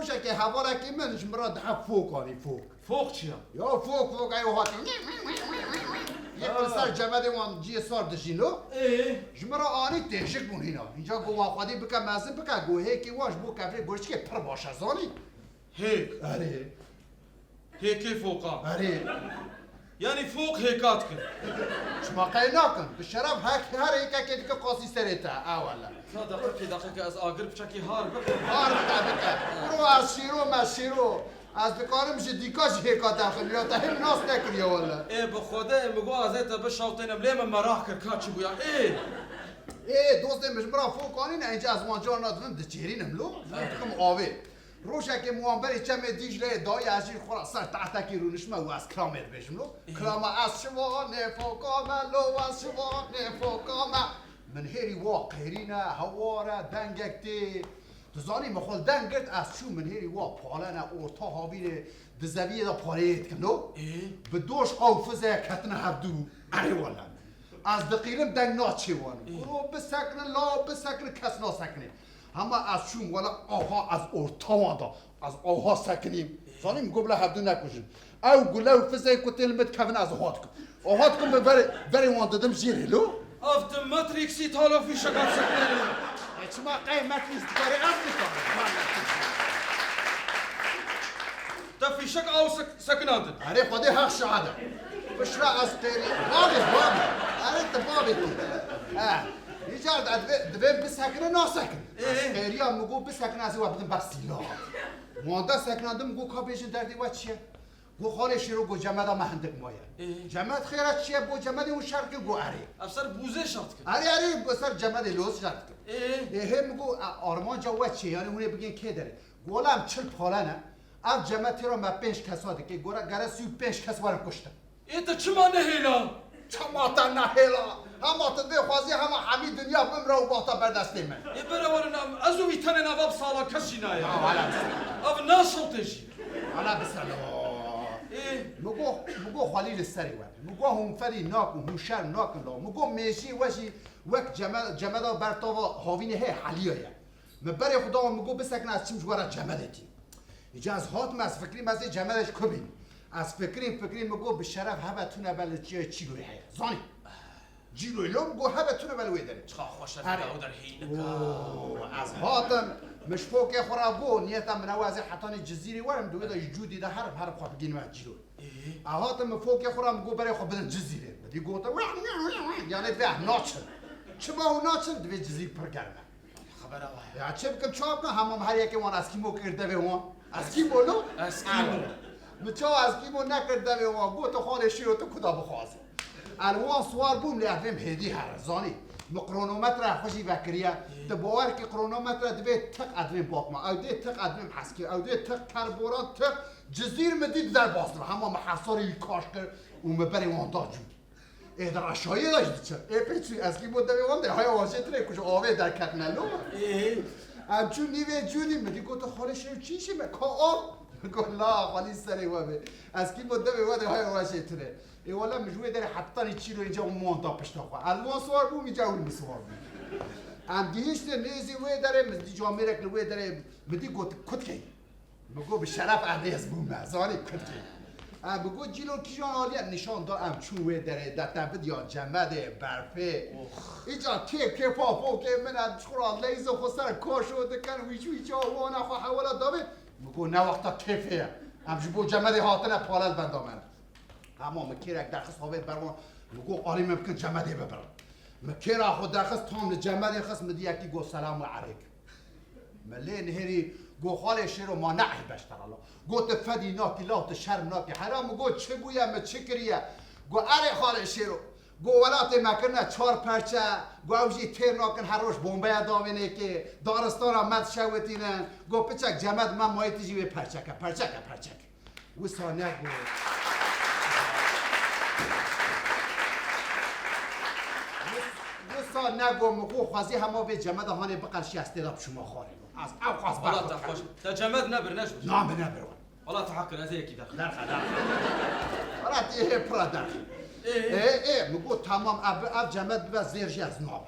روشا كي حوالا كي من جمرا دحب فوق هاني فوق چيا؟ يا فوق ايوه هات يقل سر جمادي وان جي صار دجينو ايه جمرا اني تهشك بون هنا اینجا گو خودی بك مازن بك گو هيك واش بو كافي گوش كي پر باشه زاني هيك اري هيك فوقا يعني فوق هيكاتك شما قيناكن بالشرف هاك هر هيك كي قاسي سريتا اولا دقيقة از آگر بچکی هار هار بك رو از شیرو ما شیرو از بکارم جه دیکاش هیکات اخم یا تهم ناس نکریه والا ايه بخدا مگو ازت بشاوتینم لیم مراح کر کاچ بویا ايه دوست مجمرا فوقانی نه اینجا از وانجا نادن دچیرینم لو تکم آوه روشا که موانبری چمه دیجله دای ازیر خورا سر تحتکی رو نشمه و از کرامت بشم لو کرامه از شما نفوکامه لو از شما نفوکامه من هیری واق هیرینه هواره دنگکتی دزانی مخول دنگرد از شو من هیری واق پالانه اورتا هاوینه دزویه دا پاریت کنو بدوش قوفزه کتنه هبدو اری والا از دقیقم دنگ ناچه وانو رو بسکنه لا بسکنه کس ناسکنه همه از شوم ولا آها از اورتا واندا از آها سکنیم زانیم گبله هبدو نکشن او گله فزه کتن مد کفن از آهات کن آهات کن بری واندادم جیره لو افت ماتريكسي تالا في شقات سكنين ما قيمت استفاري أفريقيا تا في شق او سكنات أري خدي هاك شهادة بشرا أستري بابي أنت بابي يجعل دبين بسكن ناسكن أستريا مجو بسكن أزوا بدن بسيلات ماندا سكن عندهم مجو كابيجن دردي واتشيا گو خاله شروع گو جمعه ما هندک مایه جمعه خیرت چیه بو جمعه اون شرق گو اری افسر بوزه شرط کرد اری گو سر جمعه لوز شرط کرد هم گو آرمان جوا چیه یعنی اونه بگین که داره گولم چل پالانه اف جمعه تیرا ما 5 کساده که گورا گره 35 کس وارم کشتن ایتا چما نهیلا چما تا نهیلا همه تا دوی خوازی همه همه دنیا بمره و باتا بردسته من ای برورنم ازو ویتن نواب سالا کسی نایا اف ناشوتشی حالا بسلام مگو خالی لسری وام مگو هم فری ناکن هم شر ناکن لا مگو میشی وشی وقت جمادا برتاوا هاوینه هی حلیه مبری خدا مگو بسکن از چیم جوارا جمادتی اینجا از هات از فکری مزه جمادش کبین از فکری مگو به شرف هبتونه بل چی روی هی زانی جیلوی لوم گو هبتونه بل وی داره چخا خوش از در هینکا از هاتم مش فوق خرابو نيتا من اوازي حطاني الجزيري ورم دو اذا جودي ده هرب خو بجين ما جيرو اهات من فوق خرام جو بري خو بدن الجزيري بدي قوطه يعني فيه ناتشل شبه ناتشل دبي جزيري برغرب خبر الله يا شبك تشوبنا هم هريك وان اسكيمو كرده وان اسكيمو لو اسكيمو متو اسكيمو نكرده وان قوطه خاله شيرو تو كدا بخوازي الوان سوار بوم لافهم هدي هرزاني مقرونومتر خوشی بکریه دباور که قرونومتر دوید تق ادوین باقما او دوید تق ادوین حسکی او دوید تق کربوران تق جزیر مدید در باصر همه محصاری کاش کرد و مبری واندا جود در اشایی داشت چه ای پیچوی اسکی بود دوی وانده های واشه تره کش آوه در کتنلو همچون نیوه جونی مدی گوتو خالش چی شیمه که آب لا خالی سری وابه اسکی بود دوی وانده های واشه تره ای والا مجوی داره حتی چی رو اینجا مونتا پشتا خوا الوان سوار بو میجا اون میسوار بو ام دیشت نیزی وی داره مدی جامعه رکل وی داره مدی گوت کت کی مگو به شرف اهلیز بو مزاری کت کی ام بگو جیلو کیجان عالی نشان دار ام چون وی داره دتبد یا جمد برپه اینجا تیپ که پاپو که من از خورا لیز و خسر کاشو دکن ویچا وانا خوا حوالا دابه مگو نه وقتا کیفه ام جبو جمد هاتنه پالل بندامن اما مکیرک درخواست هاوید برمان مگو قاری ممکن جمدی ببرم مکیر خود درخواست تام جمدی خواست مدی یکی گو سلام علیک ملی نهری گو خاله شیرو ما نعی بشتر الله گو تفدی ناکی لات شرم ناکی حرام گو چه بویم چه کریه گو اره خاله شیرو گو ولات مکنه 4 پرچه گو اوجی تیر ناکن هر روش بمبه داوینه که دارستان آمد شوتینن گو پچک جمد من مایتی جیوه پرچک و سانه گو سال نگو مگو خوازی همه به جمد هانه بقر شیسته شما خاره از او خواست والله تخوش تا جمد نبر نجم نعم نبر والله تحقر از یکی داخل والله ایه پرا داخل ايه مگو تمام اب جمد به زیرجی از نام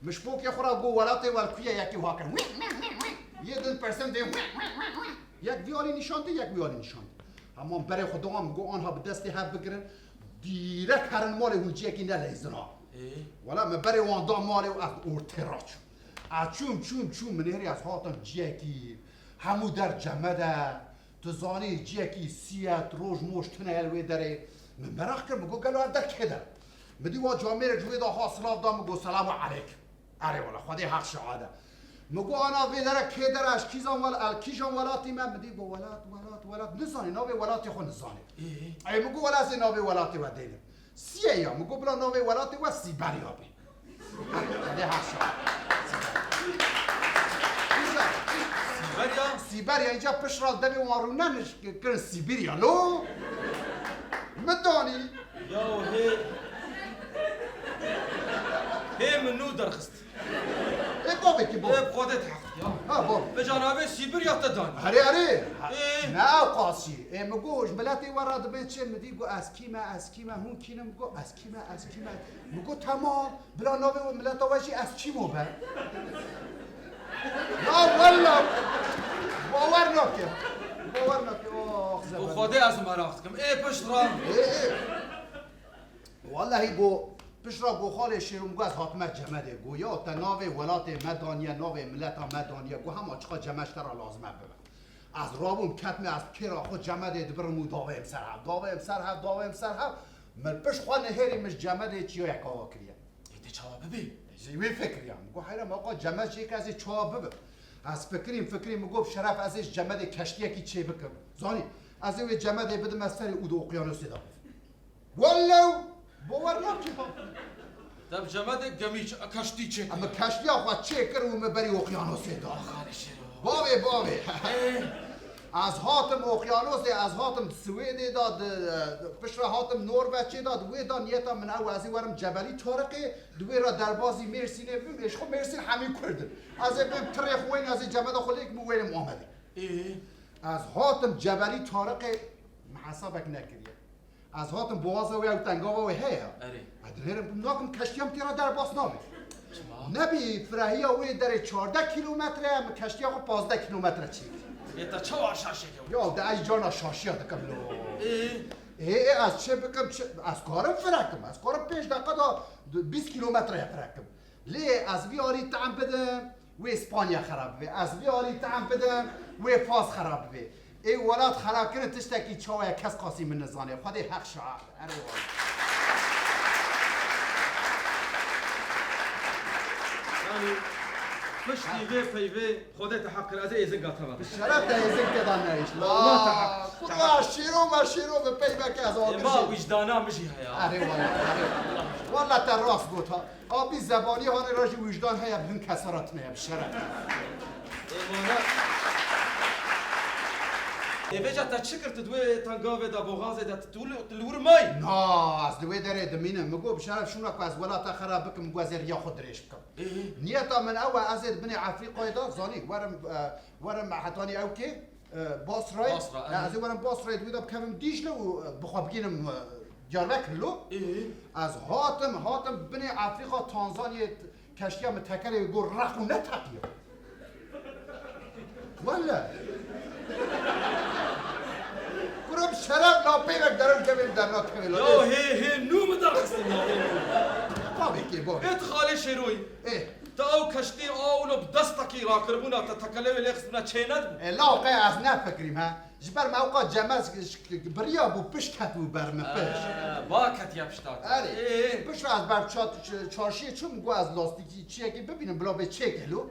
مش فوق خورا گو ولاته والکویه یکی واکن 1% ویالی نشانده یک ویالی نشانده همان برای خدا هم گو آنها به دستی هم بگیرن دیرک هرن مال اونجی که نه لیزنا ولی من برای وان دام مال از اورترا چون منهری از هاتم جیکی همو در جمده تو زانی جیکی سیات روز مشتنه الوی داره من مراخ کرد مگو گلو در که در بدی وا جامعه جوی دا حاصلات دا مگو سلام علیک اره والا خودی حق شعاده مگو آنا وی داره که درش کیجان ولاتی من بدی با ولات نزانی ناوی ولاتی خود نزانی ای مگو ولاتی ناوی ولاتی و دینه سیه یا مگو بلا ناوی ولاتی و سیبریا بی خودی حق شعاده سیبریا اینجا پشرال دبی واروننش کرن سیبریا لو مدانی یا هی منو درخست ای بابی که بابی بخودت حق یا ها بابی به جانبه سیبریا تدانی اره نه قاسی مگوش ملتی وراد بین چه مدی گو از کیمه هون کینم گو از کیمه مگو تمام بلا ناوی و ملت آوشی از چی مو بر نه والا باور نکه آخ زبان خودت از مراخت کم ای پشت را والله گو پشرا گو خال شیرم گو از حاکمت جمده گو یا تا ناوی ولات مدانیه ناوی ملت مدانیه گو همه چقدر جمعش ترا لازمه ببن از رابون کتمه از کرا خود جمده دبرمو داویم سرها من پش خواه نهری مش جمده چیو یکاوا کریه ایده چاوا ببین زیوی فکریم گو حیرم آقا جمد یک از چاوا ببن از فکریم گو شرف ازش جمد کشتیه کی چه بکم زانی از اوی جمده بدم از سر اود اقیانوسی دا والله باور نکن دب جمد گمیچ کشتی چه اما کشتی آخواه چه کرو مبری اقیانوسی دا خالش رو بابی از هاتم اقیانوسی از هاتم سویدی داد پشر هاتم نروژ داد وی دان یتا من او ازی ورم جبلی طارقی دوی را در بازی مرسینه بمیش خب مرسین همین کردن از بیم تریخ وین از جمد خلیک مویلم آمده از هاتم جبلی طارقی محسابک نکریه از هاتم بوازه وی او تنگاوه وی هیا ادنهرم ناکم کشتیم تیرا در باس نامه نبی فرهی وی در 14 کیلومتره اما کشتی آقا 15 کیلومتره چی ایتا چه شاشه یا ده ای جانا شاشی ها دکم لو ای از چه بکم از کارم فرکم از کارم 5 دقیقه دا 20 کیلومتره فرکم لی از بیاری تعم بدم و اسپانیا خراب بی از بیاری تعم بدم و فاس خراب بی ای ولاد خراب کنه تشتکی چاوه کس قاسی من نزانه خودی حق شعار اره یعنی پشتی وی پیوی خودت حق از ایزن گاتما شرط ایزن کدان نیش لا خدا شیرو به پیوه که از آقا ما وجدانا مشی هیا اره والله تا راست گوت ها آبی زبانی ها راجی وجدان هیا بدون کسارات میم شرط ایوجا تا چه کرد دوی تنگاوه دا بوغازه دا تلور مای نه از دوی داره دمینه مگو بشرف شونك از ولاتا خراب بكم مگو از ریا خود ریش بکم نیتا من او ازید بنی عفریقای دا زانی ورم حتانی او که باسرای از ورم باسرای دوی دا بکمم دیجله و بخواه بگینم دیاربکر لو از هاتم بنی عفریقا تانزانیه کشتی هم تکره گو رخو نتقیه والله برام شراب لا پیرک درم کمیم در نات کمیلا یا هی نوم درخستیم یا بابی که بابی ایت خالی شیروی تا او کشتی آولو بدستکی را کربونا تا تکلوی لیخست بنا چه ند لا قی از نفکریم ها جبر موقع جمز بریا بو پش کت بو برم پش با کت یبشتاد پش از بر چارشی چون گو از لاستیکی چیه که ببینم بلا به چه کلو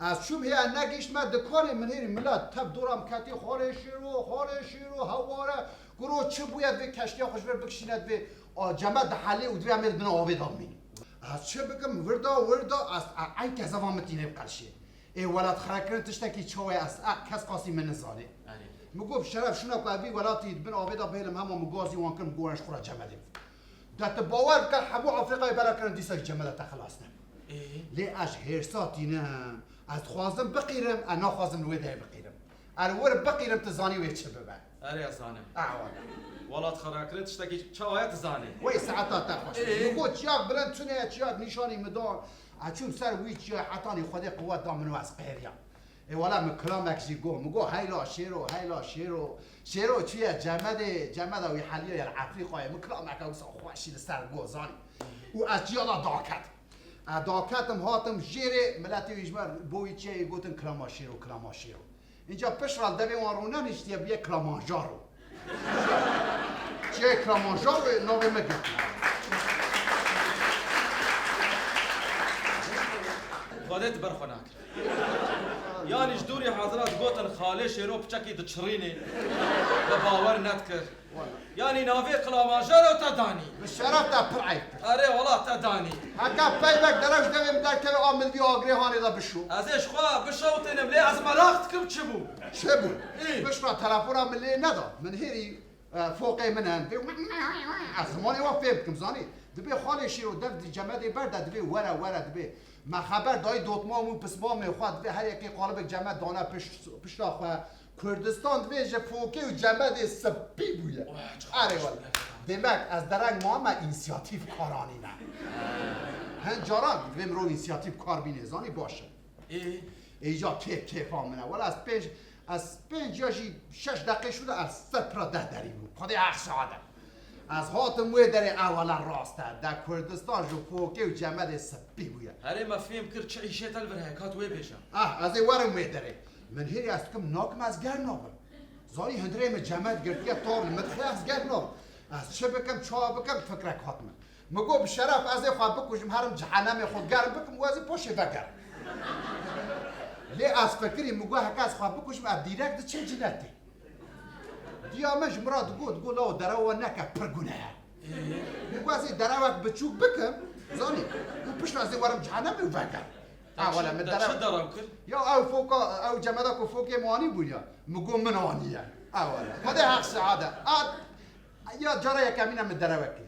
از چوب هیا نگیشت من دکان من هیری ملت تب دورم کتی خاره شیرو هواره گرو چه بوید به کشتی خوش بر بکشیند به جمد حلی و دوی امید بنا آوید آمین از چه بگم وردا از این که زوامتینه بقرشه ای ولاد خرکرن تشتکی چوه از کس قاسی من نزانه مگو بشرف شونا قوی ولاتی بن آویدا بهلم همه مگازی وان کن گورش خورا جمدیم دت باور کن حبو افریقای برا کردن دیسا جملت خلاص نه لی اش هرساتی نه از خوازم بقیرم انا خوازم نویده بقیرم ور بقیرم تزانی وی چه ببن اره زانه اعوان ولاد خراکرن تشتکی چاوه تزانه وی ساعتا تخوش مگو چیاق بلند چونه چیاق نشانی مدار اچون سر وی چیاق حتانی خودی قوت دامنو از قهریا ای والا من کلامک جی گو مگو هایلا شیرو چیه جمد اوی حالیه یا افریقای من کلامک اوسا خوشی لسر گو زانی و از جیالا داکتم هاتم جیره ملتی ویجمر بوی چیه گوتن کلاماشیرو اینجا پشرال دوی وارونه نشتیه بیه کلامانجارو چیه کلامانجارو نوی مگرد خودت برخوناك يعني جدوري حضرات قوتن خالي شيرو بشكي دتشريني بباور نتكر يعني نافي قلاماجر وتداني بالشرف تا برعيك اري والله تداني هكا بايبك درج دوي مدار كبه عامل بيو اغري هاني دا بشو ازيش خوا بشوتن ملي از مراختك بتشبو شبو إيه؟ بشرا تلفونا من اللي ندا من هيري فوقي من هندي زماني وفيبكم زاني دبي خالي شيرو دف دي جمادي برده دبي ورا دبي ما خبر دای دوتمامون پسمام خود به هر یکی قالب جمع دانه پشتا خو کردستان دویجه فوکی و جمع سپی بویه آره والا دمک از درنگ ما اینسیاتیو کارانی نه هن جاران دویم رو اینسیاتیو کار بینیزانی باشه ایجا کیف آمنه ولی از پنج یا 6 دقیقه شده از 7 را 10 داری بود خدا حق سعاده از هاتم وی داره اولا راسته در کردستان جو فوکی و جمد سپی بوید هره مفهیم کرد چه ایشه تل بره هکات وی بیشم از این ورم وی داره من هیری از کم ناکم از گر نابم زانی هندره من جمد گردیه طور مدخی از گر نابم از چه بکم چا بکم فکرک هاتم مگو بشرف از این خواه بکشم هرم جهنم خود گرم بکم و از این پوشه بگر لی از فکری مگو هکا از خواه بکشم از دیرک چه جنتی دیا مش مراد گو لاو دروا نکه پرگونه میگو از این دروک بچوک بکم زانی و پشت از این ورم جهنم و بگر اولا من چه درو کرد؟ یا او فوقا او جمدا کو فوق مانی بودیا مگو من آنیه اولا هذا حق سعاده یا جرا یکمینا من دروک